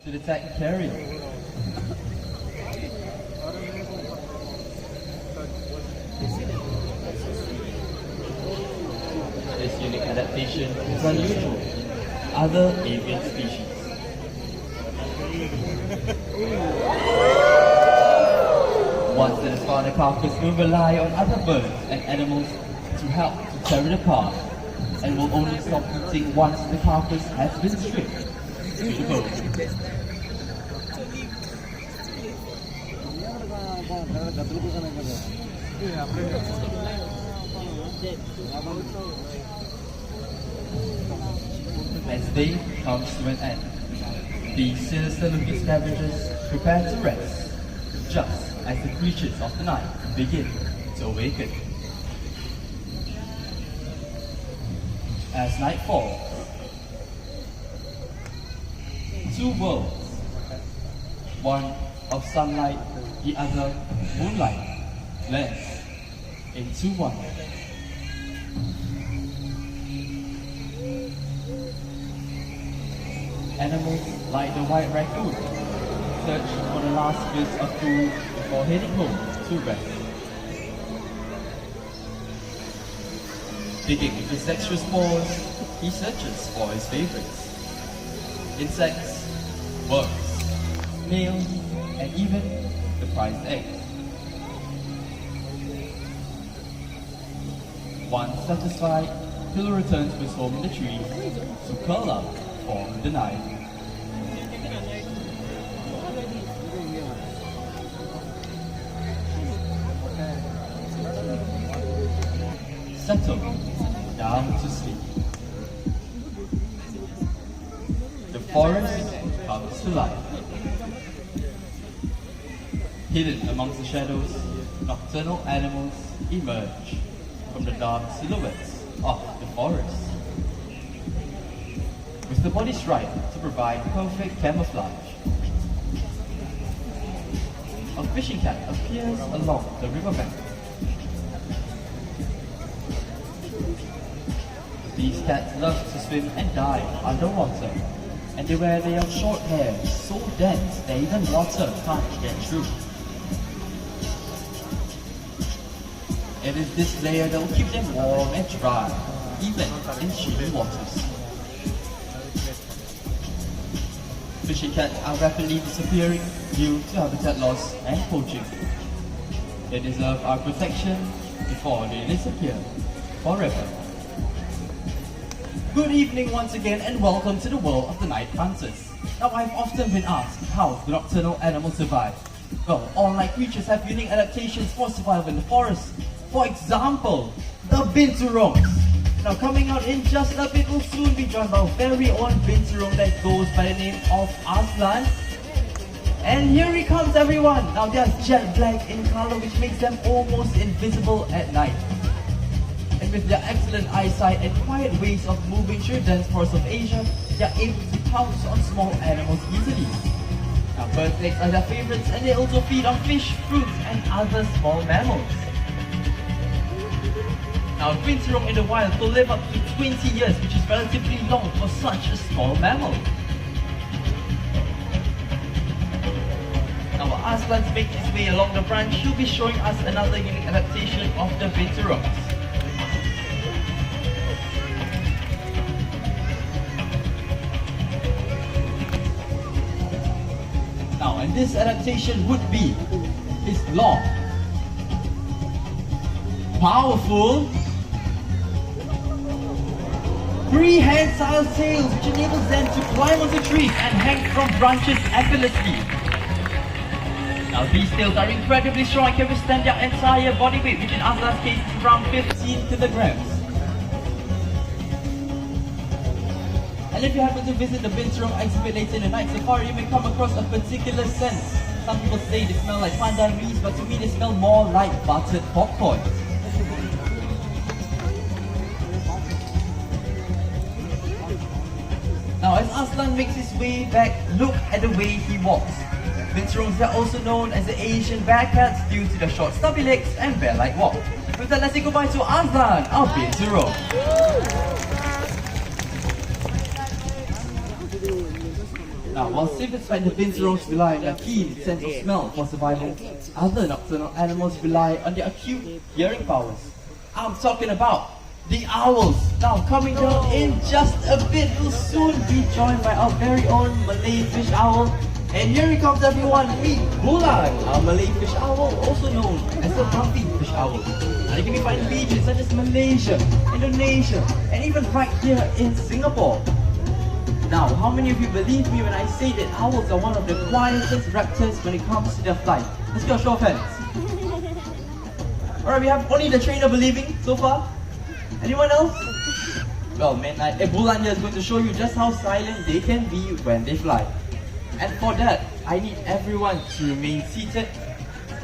to detect carrier. This unique adaptation is unusual in other avian species. Once it is found, a carcass will rely on other birds and animals to help to tear it apart, and will only stop eating once the carcass has been stripped to the bone. As day comes to an end, these sinister-looking scavengers prepare to rest, just as the creatures of the night begin to awaken. As night falls, two worlds, one of sunlight, the other moonlight, blend into one. Animals like the white raccoon search for the last bits of food before heading home to rest. Digging with his dexterous paws, he searches for his favorites. Insects, worms, snails, and even the prized eggs. Once satisfied, he'll return to his home in the trees to curl up for the night. Settle down to sleep. The forest comes to life. Hidden amongst the shadows, nocturnal animals emerge from the dark silhouettes of the forest. With the body striped to provide perfect camouflage, a fishing cat appears along the riverbank. These cats love to swim and dive underwater, and they wear their short hair so dense that even water can't get through. It is this layer that will keep them warm and dry, even in chilly waters. Fishing cats are rapidly disappearing due to habitat loss and poaching. They deserve our protection before they disappear forever. Good evening once again and welcome to the world of the night hunters. Now I've often been asked how the nocturnal animals survive. Well, all night creatures have unique adaptations for survival in the forest. For example, the binturongs. Now coming out in just a bit, we'll soon be joined by our very own binturong that goes by the name of Aslan. And here he comes, everyone. Now they are jet black in color, which makes them almost invisible at night. And with their excellent eyesight and quiet ways of moving through the dense forests of Asia, they are able to pounce on small animals easily. Now bird eggs are their favorites, and they also feed on fish, fruits and other small mammals. Now a binturong in the wild will live up to 20 years, which is relatively long for such a small mammal. Now while Aslan's making his way along the branch, he'll be showing us another unique adaptation of the binturongs. Now, and this adaptation would be his long, powerful, prehensile tails, which enables them to climb onto trees and hang from branches effortlessly. Now these tails are incredibly strong and can withstand their entire body weight, which in Aslan's case is around 15 kilograms. And if you happen to visit the binturong exhibit later in the night safari, you may come across a particular scent. Some people say they smell like Mandai leaves, but to me they smell more like buttered popcorn. Now as Aslan makes his way back, look at the way he walks. Binturongs are also known as the Asian Bearcats due to their short stubby legs and bear-like walk. With that, let's say goodbye to Aslan, our binturong. Now Now, while civet like the pincerons rely on their keen sense of smell for survival, other nocturnal animals rely on their acute hearing powers. I'm talking about the owls. Now, coming down in just a bit, we'll soon be joined by our very own Malay Fish Owl. And here he comes, everyone, meet Bulan, our Malay Fish Owl, also known as the Grumpy Fish Owl. And it can be found in regions such as Malaysia, Indonesia, and even right here in Singapore. Now, how many of you believe me when I say that owls are one of the quietest raptors when it comes to their flight? Let's go, show of hands. Alright, we have only the trainer believing so far. Anyone else? Well, man, Bulan here is going to show you just how silent they can be when they fly. And for that, I need everyone to remain seated.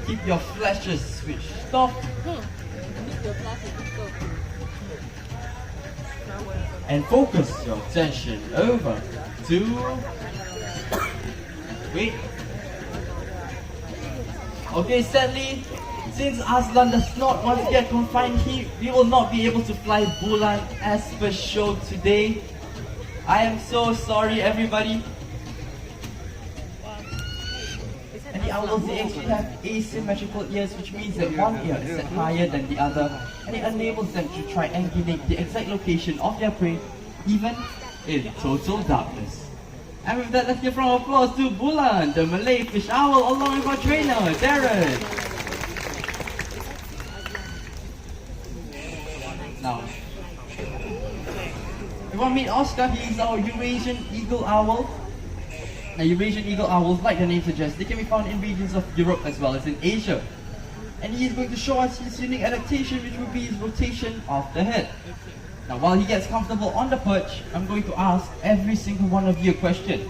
Keep your flashes switched off. And focus your attention over to... Wait. Okay, sadly, since Aslan does not want to get confined here, we will not be able to fly Bulan as per show today. I am so sorry, everybody. And the owls, they actually have asymmetrical ears, which means that one ear is set higher than the other, and it enables them to triangulate the exact location of their prey, even in total darkness. And with that, let's give a round of applause to Bulan, the Malay Fish Owl, along with our trainer, Darren. Now, we want to meet Oscar. He is our Eurasian Eagle Owl. Now, Eurasian Eagle Owls, like the name suggests, they can be found in regions of Europe as well as in Asia. And he is going to show us his unique adaptation, which will be his rotation of the head. Now, while he gets comfortable on the perch, I'm going to ask every single one of you a question.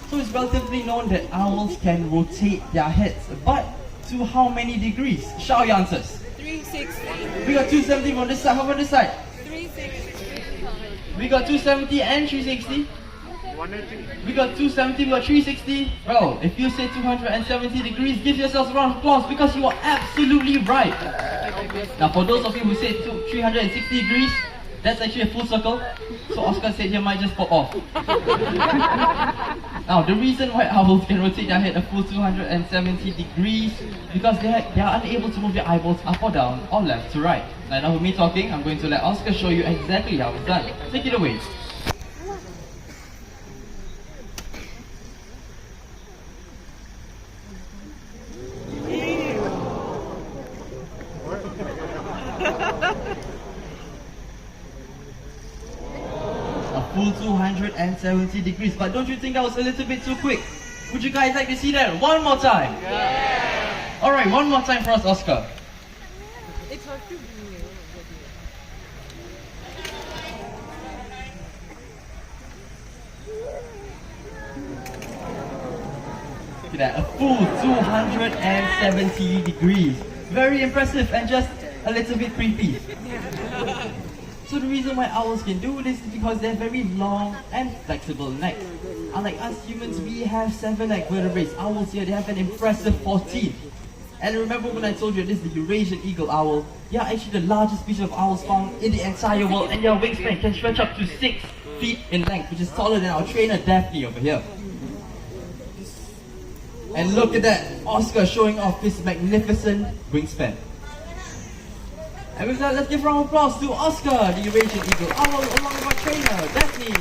So it's relatively known that owls can rotate their heads, but to how many degrees? Shout your answers. 360. We got 270 on this side. How about this side? 360. We got 270 and 360. We got 270, we got 360. Well, if you say 270 degrees, give yourselves a round of applause because you are absolutely right. Now, for those of you who said 360 degrees, that's actually a full circle. So Oscar said here might just pop off. Now, the reason why owls can rotate their head a full 270 degrees because they are unable to move their eyeballs up or down or left to right. Now, with me talking, I'm going to let Oscar show you exactly how it's done. Take it away. Full 270 degrees, but don't you think that was a little bit too quick? Would you guys like to see that one more time? Yeah! Alright, one more time for us, Oscar. It's hard to Look at that, a full 270 degrees. Very impressive and just a little bit creepy. So the reason why owls can do this is because they have very long and flexible necks. Unlike us humans, we have 7 neck vertebrae. Owls here, they have an impressive 14. And remember when I told you this is the Eurasian Eagle Owl? They are actually the largest species of owls found in the entire world, and their wingspan can stretch up to 6 feet in length, which is taller than our trainer Daphne over here. And look at that, Oscar showing off his magnificent wingspan. And with that, let's give a round of applause to Oscar, the Eurasian Eagle Owl, along with our trainer, Daphne.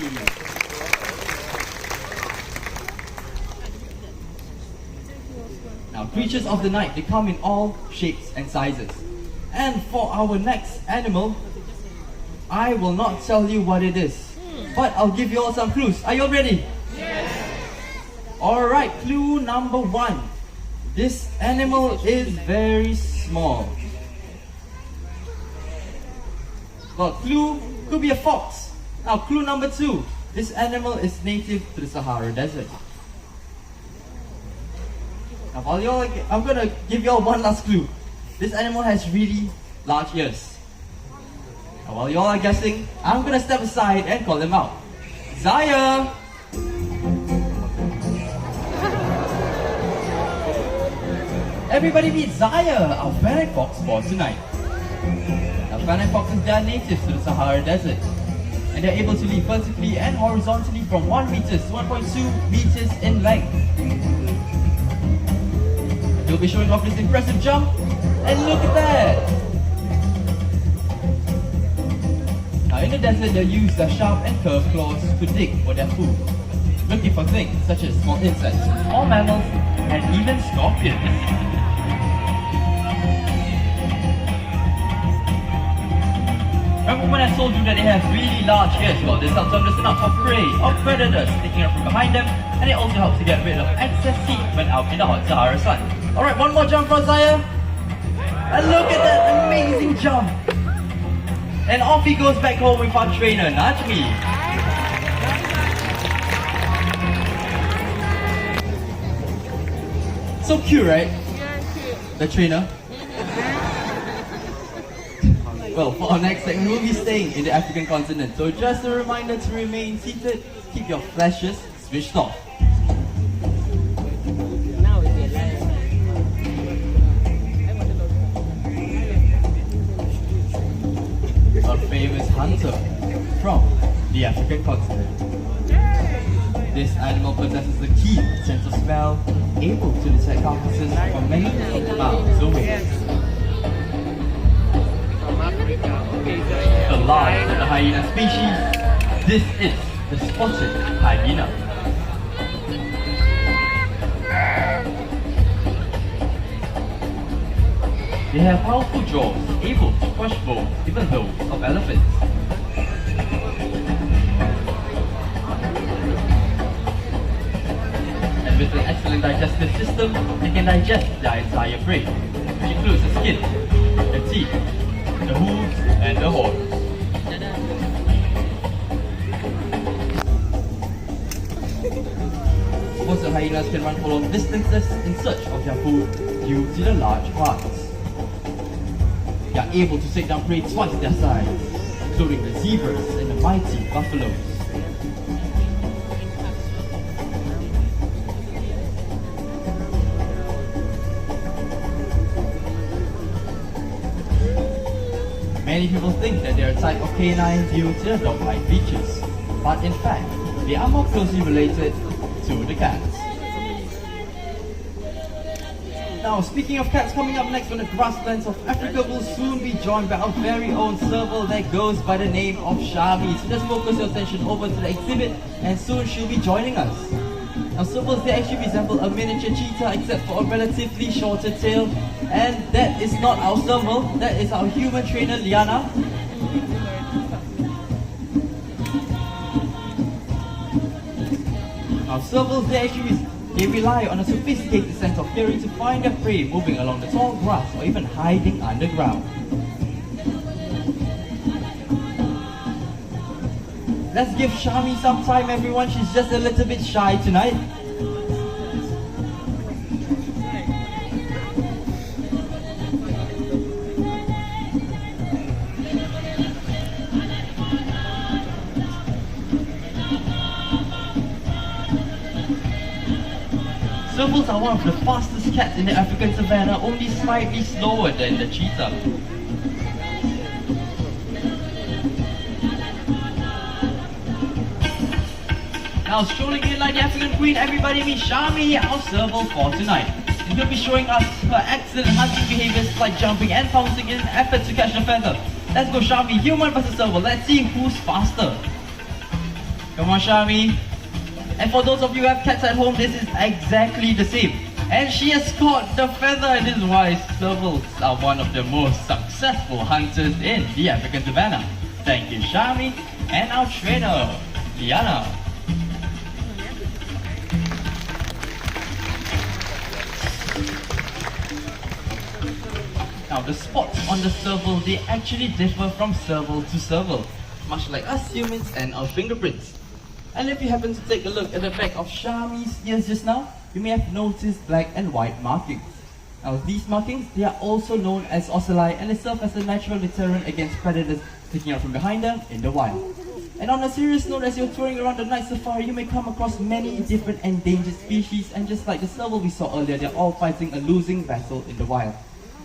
Now, creatures of the night, they come in all shapes and sizes. And for our next animal, I will not tell you what it is, but I'll give you all some clues. Are you all ready? Yes. Alright, clue number 1. This animal is very small. Well, clue could be a fox. Now, clue number 2. This animal is native to the Sahara Desert. Now, while y'all, I'm gonna give y'all one last clue. This animal has really large ears. Now, while y'all are guessing, I'm gonna step aside and call them out. Zaya! Everybody meet Zaya, our fennec fox for tonight. Now, fennec foxes, they are natives to the Sahara Desert. and they're able to leap vertically and horizontally from 1 meter to 1.2 meters in length. They'll be showing off this impressive jump, and look at that! Now in the desert, they'll use their sharp and curved claws to dig for their food, looking for things such as small insects, small mammals, and even scorpions. Remember when I told you that they have really large ears? Well, this helps them listen out for prey or predators sticking up from behind them, and it also helps to get rid of excess heat when out in the hot Sahara sun. Alright, one more jump for Zaya. And look at that amazing jump! And off he goes back home with our trainer, Najmi. So cute, right? Yeah, cute. The trainer. Well, for our next segment, we'll be staying in the African continent. So just a reminder to remain seated, keep your flashes switched off. A famous hunter from the African continent. This animal possesses a keen sense of smell, able to detect carcasses from many miles away. The largest of the hyena species, this is the spotted hyena. They have powerful jaws, able to crush bones, even those of elephants. And with an excellent digestive system, they can digest their entire prey, which includes the skin, the teeth, the hooves, and the horns. Most of the hyenas can run for long distances in search of their food due to the large parts. They are able to take down prey twice their size, including the zebras and the mighty buffaloes. Many people think that they are a type of canine due to their dog-like features, but in fact, they are more closely related to the cats. Now, speaking of cats, coming up next on the grasslands of Africa, will soon be joined by our very own serval that goes by the name of Shami. So just focus your attention over to the exhibit, and soon she'll be joining us. Now, servals, they actually resemble a miniature cheetah except for a relatively shorter tail. And that is not our serval, that is our human trainer, Liana. Now, servals, they rely on a sophisticated sense of hearing to find their prey moving along the tall grass or even hiding underground. Let's give Shami some time, everyone. She's just a little bit shy tonight. Servals are one of the fastest cats in the African savanna, only slightly slower than the cheetah. Now strolling in like the African queen, everybody meet Shami, our serval for tonight. And he'll be showing us her excellent hunting behaviors like jumping and pouncing in an effort to catch the feather. Let's go, Shami, human versus serval. Let's see who's faster. Come on, Shami. And for those of you who have cats at home, this is exactly the same. And she has caught the feather, and this is why servals are one of the most successful hunters in the African savanna. Thank you, Shami, and our trainer, Liana. Now, the spots on the serval, they actually differ from serval to serval, much like us humans and our fingerprints. And if you happen to take a look at the back of Shami's ears just now, you may have noticed black and white markings. Now, these markings, they are also known as ocelli, and they serve as a natural deterrent against predators sticking out from behind them in the wild. And on a serious note, as you're touring around the night safari, you may come across many different endangered species, and just like the serval we saw earlier, they're all fighting a losing battle in the wild.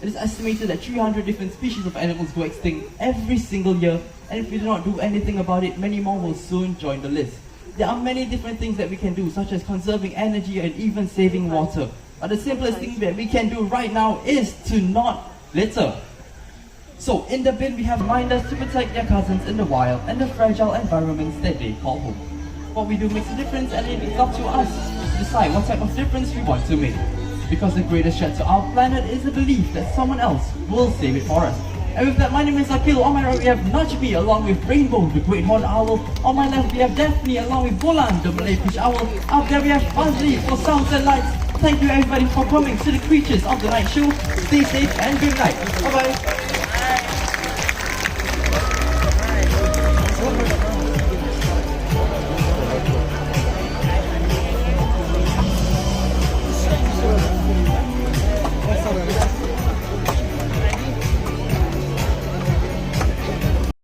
It is estimated that 300 different species of animals go extinct every single year, and if we do not do anything about it, many more will soon join the list. There are many different things that we can do, such as conserving energy and even saving water. But the simplest thing that we can do right now is to not litter. So in the bin we have reminders to protect their cousins in the wild and the fragile environments that they call home. What we do makes a difference, and it is up to us to decide what type of difference we want to make. Because the greatest threat to our planet is the belief that someone else will save it for us. And with that, my name is Akil. On my right we have Najmi along with Rainbow, the great horned owl. On my left we have Daphne along with Bolan, the Malay Fish Owl. Up there we have Fazli for sounds and lights. Thank you everybody for coming to the Creatures of the Night show. Stay safe and good night. Bye bye.